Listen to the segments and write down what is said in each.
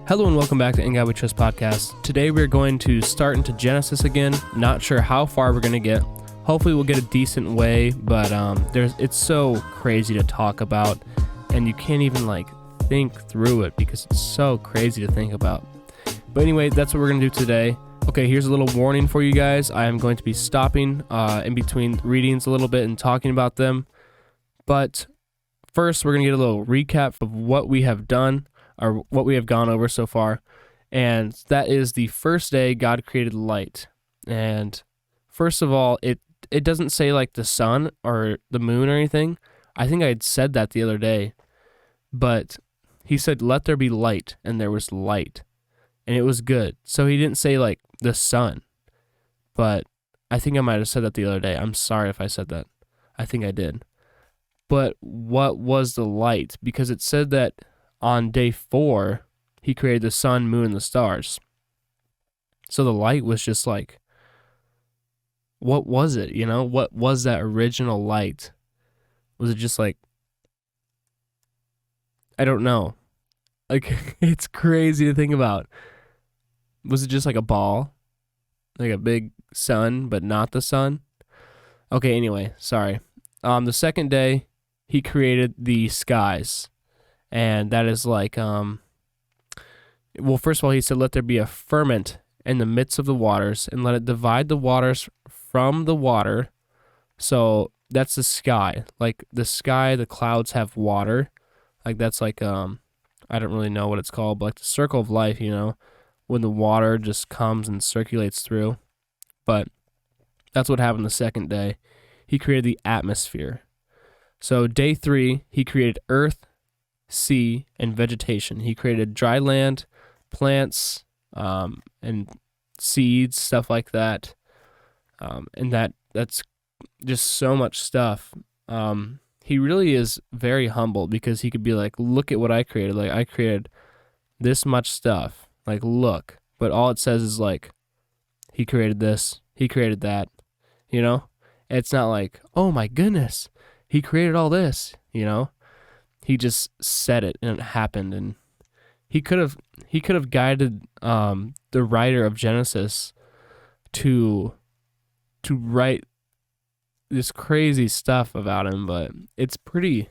Hello and welcome back to In God We Trust podcast. Today we're going to start into Genesis again. Not sure how far we're going to get. Hopefully we'll get a decent way, but it's so crazy to talk about, and you can't even think through it because it's so crazy to think about. But anyway, that's what we're going to do today. Okay, here's a little warning for you guys. I am going to be stopping in between readings a little bit and talking about them. But first, we're going to get a little recap of what we have done, or what we have gone over so far. And that is the first day God created light. And first of all, it doesn't say the sun or the moon or anything. I think I had said that the other day. But he said, let there be light, and there was light. And it was good. So he didn't say the sun. But I think I might have said that the other day. I'm sorry if I said that. I think I did. But what was the light? Because it said that on day 4, he created the sun, moon, and the stars. So the light was just what was it? What was that original light? Was it just I don't know. It's crazy to think about. Was it just a ball? A big sun, but not the sun? Okay, anyway, sorry. The second day, he created the skies. And that is well, first of all, he said, let there be a firmament in the midst of the waters, and let it divide the waters from the water. So that's the sky. The sky, the clouds have water. That's I don't really know what it's called, but the circle of life, when the water just comes and circulates through. But that's what happened the second day. He created the atmosphere. So day 3, he created earth, sea, and vegetation. He created dry land, plants, and seeds, stuff like that. And that's just so much stuff. He really is very humble because he could be look at what I created. I created this much stuff. Look. But all it says is he created this, he created that, It's not oh my goodness, he created all this, He just said it and it happened, and he could have guided the writer of Genesis to write this crazy stuff about him, but it's pretty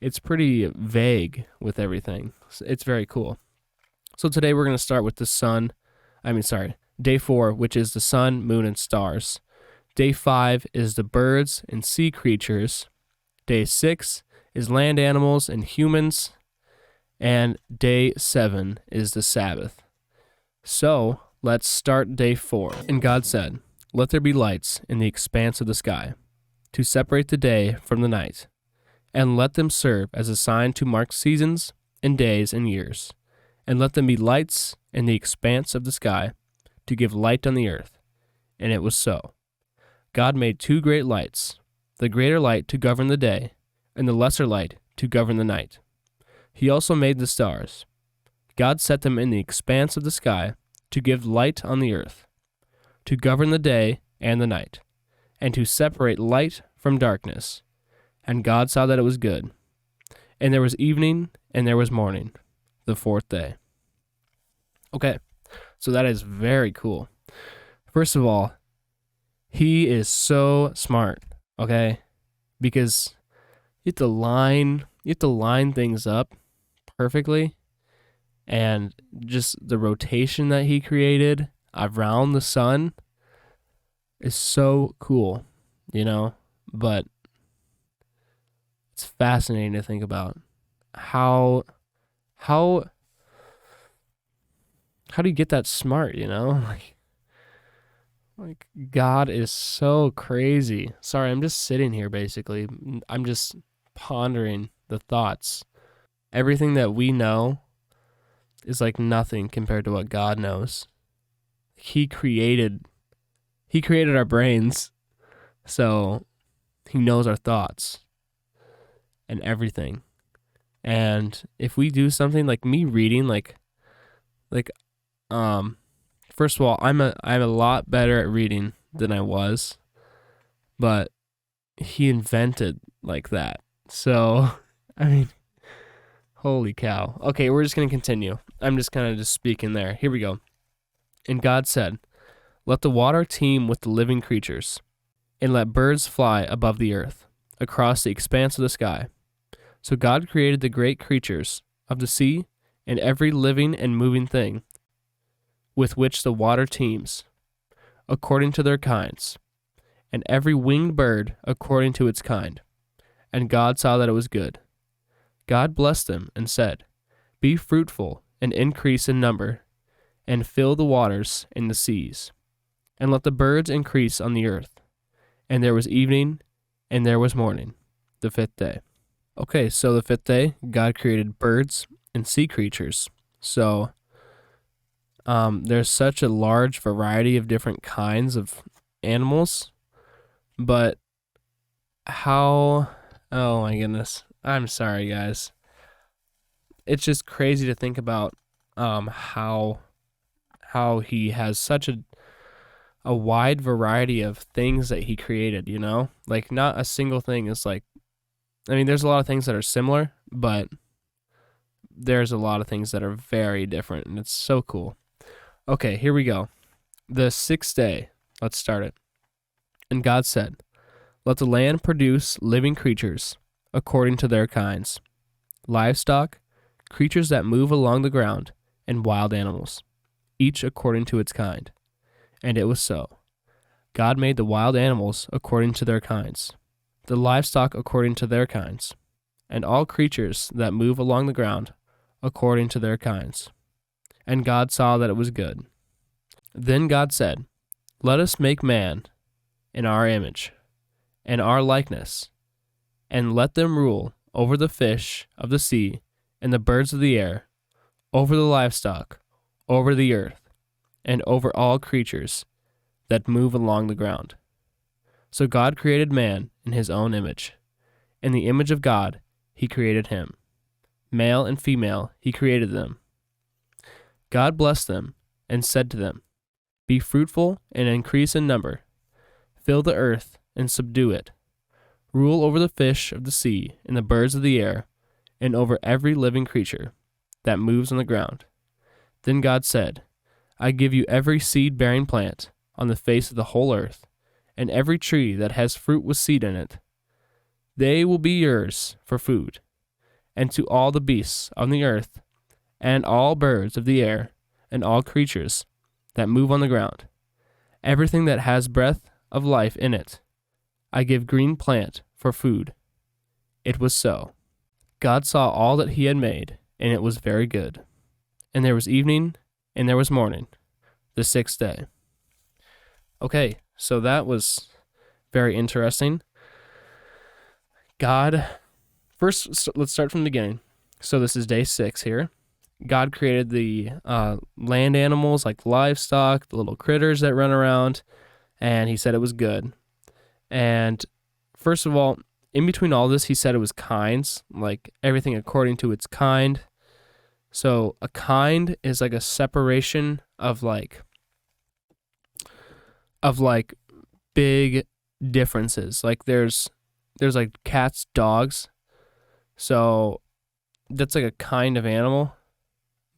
vague with everything. It's very cool. So today we're going to start with day 4, which is the sun, moon, and stars. Day 5 is the birds and sea creatures. Day 6 is land animals and humans. And day 7 is the Sabbath. So let's start day 4. And God said, let there be lights in the expanse of the sky, to separate the day from the night, and let them serve as a sign to mark seasons and days and years. And let them be lights in the expanse of the sky, to give light on the earth. And it was so. God made 2 great lights, the greater light to govern the day, and the lesser light to govern the night. He also made the stars. God set them in the expanse of the sky to give light on the earth, to govern the day and the night, and to separate light from darkness. And God saw that it was good. And there was evening, and there was morning, the 4th day. Okay, so that is very cool. First of all, he is so smart, okay? Because you have to line things up perfectly, and just the rotation that he created around the sun is so cool, But it's fascinating to think about how do you get that smart, God is so crazy. Sorry, I'm just sitting here basically. I'm just pondering the thoughts. Everything that we know is nothing compared to what God knows. He created our brains, so he knows our thoughts and everything. And if we do something like me reading, first of all, I'm a lot better at reading than I was, but he invented that. So, holy cow. Okay, we're just going to continue. I'm just kind of just speaking there. Here we go. And God said, "Let the water teem with the living creatures, and let birds fly above the earth, across the expanse of the sky." So God created the great creatures of the sea and every living and moving thing with which the water teems, according to their kinds, and every winged bird according to its kind. And God saw that it was good. God blessed them and said, "Be fruitful and increase in number, and fill the waters in the seas, and let the birds increase on the earth." And there was evening, and there was morning, the fifth day. Okay, so the fifth day, God created birds and sea creatures. So there's such a large variety of different kinds of animals, but how... Oh my goodness. I'm sorry, guys. It's just crazy to think about how he has such a wide variety of things that he created, you know? Like, not a single thing is like... I mean, there's a lot of things that are similar, but there's a lot of things that are very different, and it's so cool. Okay, here we go. The sixth day. Let's start it. And God said, "Let the land produce living creatures according to their kinds, livestock, creatures that move along the ground, and wild animals, each according to its kind." And it was so. God made the wild animals according to their kinds, the livestock according to their kinds, and all creatures that move along the ground according to their kinds. And God saw that it was good. Then God said, "Let us make man in our image, and our likeness, and let them rule over the fish of the sea and the birds of the air, over the livestock, over the earth, and over all creatures that move along the ground." So God created man in his own image. In the image of God, he created him. Male and female, he created them. God blessed them and said to them, "Be fruitful and increase in number. Fill the earth and subdue it. Rule over the fish of the sea and the birds of the air, and over every living creature that moves on the ground." Then God said, "I give you every seed-bearing plant on the face of the whole earth, and every tree that has fruit with seed in it. They will be yours for food. And to all the beasts on the earth, and all birds of the air, and all creatures that move on the ground, everything that has breath of life in it, I give green plant for food." It was so. God saw all that he had made, and it was very good. And there was evening, and there was morning, the sixth day. Okay, so that was very interesting. God, first, let's start from the beginning. So this is day 6 here. God created the land animals, like livestock, the little critters that run around, and he said it was good. And first of all, in between all this, he said it was kinds, like everything according to its kind. So a kind is like a separation of like big differences. Like there's like cats, dogs. So that's like a kind of animal,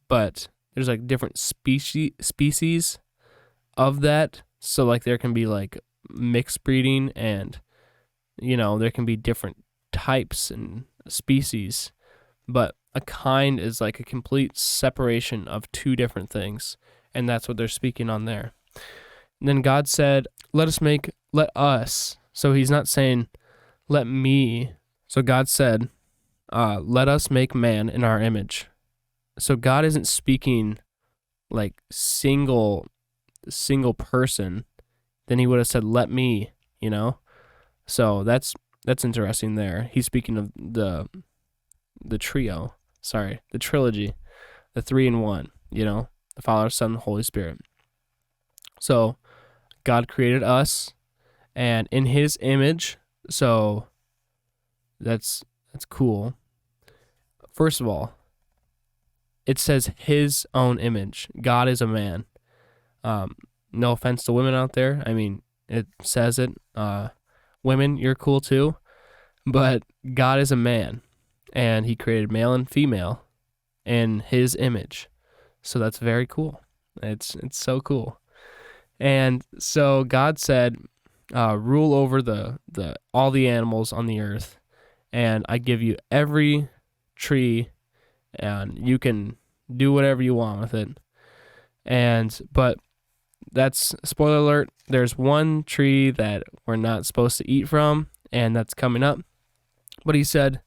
but there's like different species of that. So like there can be like mixed breeding, and you know, there can be different types and species, but a kind is like a complete separation of two different things, and that's what they're speaking on there. And then God said, let us. So he's not saying, let me. So God said, let us make man in our image. So God isn't speaking like single person. Then he would have said, let me, you know? So that's interesting there. He's speaking of the trilogy, the 3 in 1, you know, the Father, Son, and Holy Spirit. So God created us, and in his image. So that's cool. First of all, it says his own image. God is a man. No offense to women out there. I mean, it says it. Women, you're cool too. But God is a man, and he created male and female in his image. So that's very cool. It's so cool. And so God said, rule over the all the animals on the earth, and I give you every tree, and you can do whatever you want with it. But that's, spoiler alert, there's one tree that we're not supposed to eat from, and that's coming up. But he said,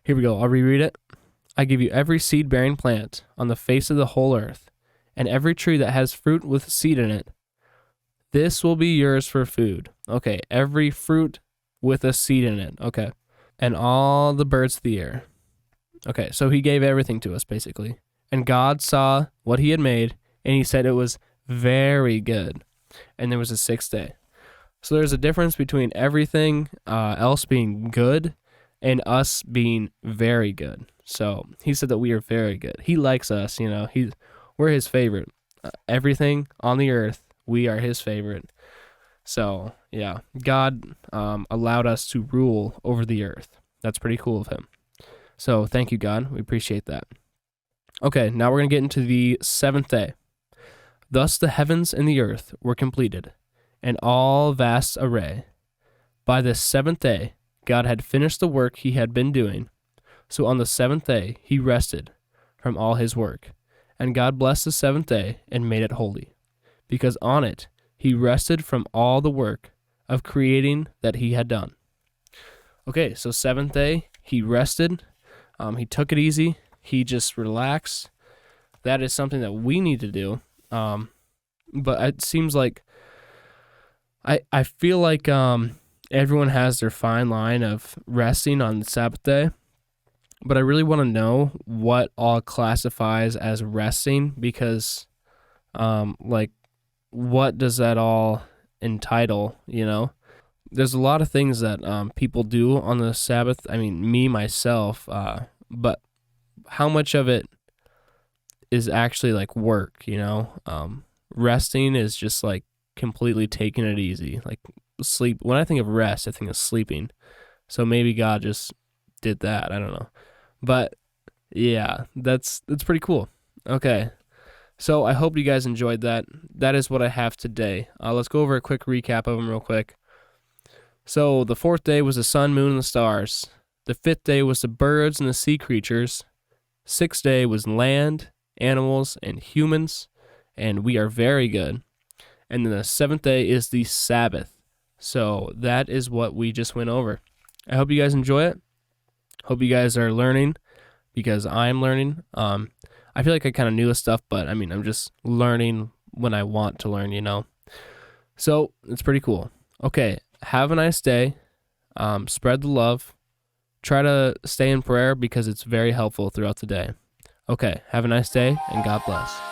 here we go, I'll reread it. I give you every seed-bearing plant on the face of the whole earth, and every tree that has fruit with seed in it. This will be yours for food. Okay, every fruit with a seed in it. Okay. And all the birds of the air. Okay, so he gave everything to us, basically. And God saw what he had made, and he said it was very good. And there was a sixth day. So there's a difference between everything else being good and us being very good. So he said that we are very good. He likes us, we're his favorite. Everything on the earth, we are his favorite. So, yeah, God allowed us to rule over the earth. That's pretty cool of him. So, thank you, God. We appreciate that. Okay, now we're going to get into the seventh day. Thus the heavens and the earth were completed, and all vast array. By this seventh day, God had finished the work he had been doing. So on the seventh day, he rested from all his work. And God blessed the seventh day and made it holy, because on it he rested from all the work of creating that he had done. Okay, so seventh day, he rested. He took it easy. He just relaxed. That is something that we need to do. But it seems like I feel like everyone has their fine line of resting on the Sabbath day. But I really want to know what all classifies as resting, because what does that all entitle, There's a lot of things that people do on the Sabbath. I mean, me, myself, but how much of it is actually like work, Resting is just like completely taking it easy, like sleep. When I think of rest, I think of sleeping. So maybe God just did that. I don't know. But yeah, that's pretty cool. Okay. So I hope you guys enjoyed that. That is what I have today. Let's go over a quick recap of them real quick. So the fourth day was the sun, moon, and the stars. The fifth day was the birds and the sea creatures. Sixth day was land, animals, and humans. And we are very good. And then the seventh day is the Sabbath. So that is what we just went over. I hope you guys enjoy it. Hope you guys are learning, because I'm learning. I feel like I kind of knew this stuff, but I mean, I'm just learning when I want to learn, So it's pretty cool. Okay, have a nice day. Spread the love. Try to stay in prayer, because it's very helpful throughout the day. Okay, have a nice day, and God bless.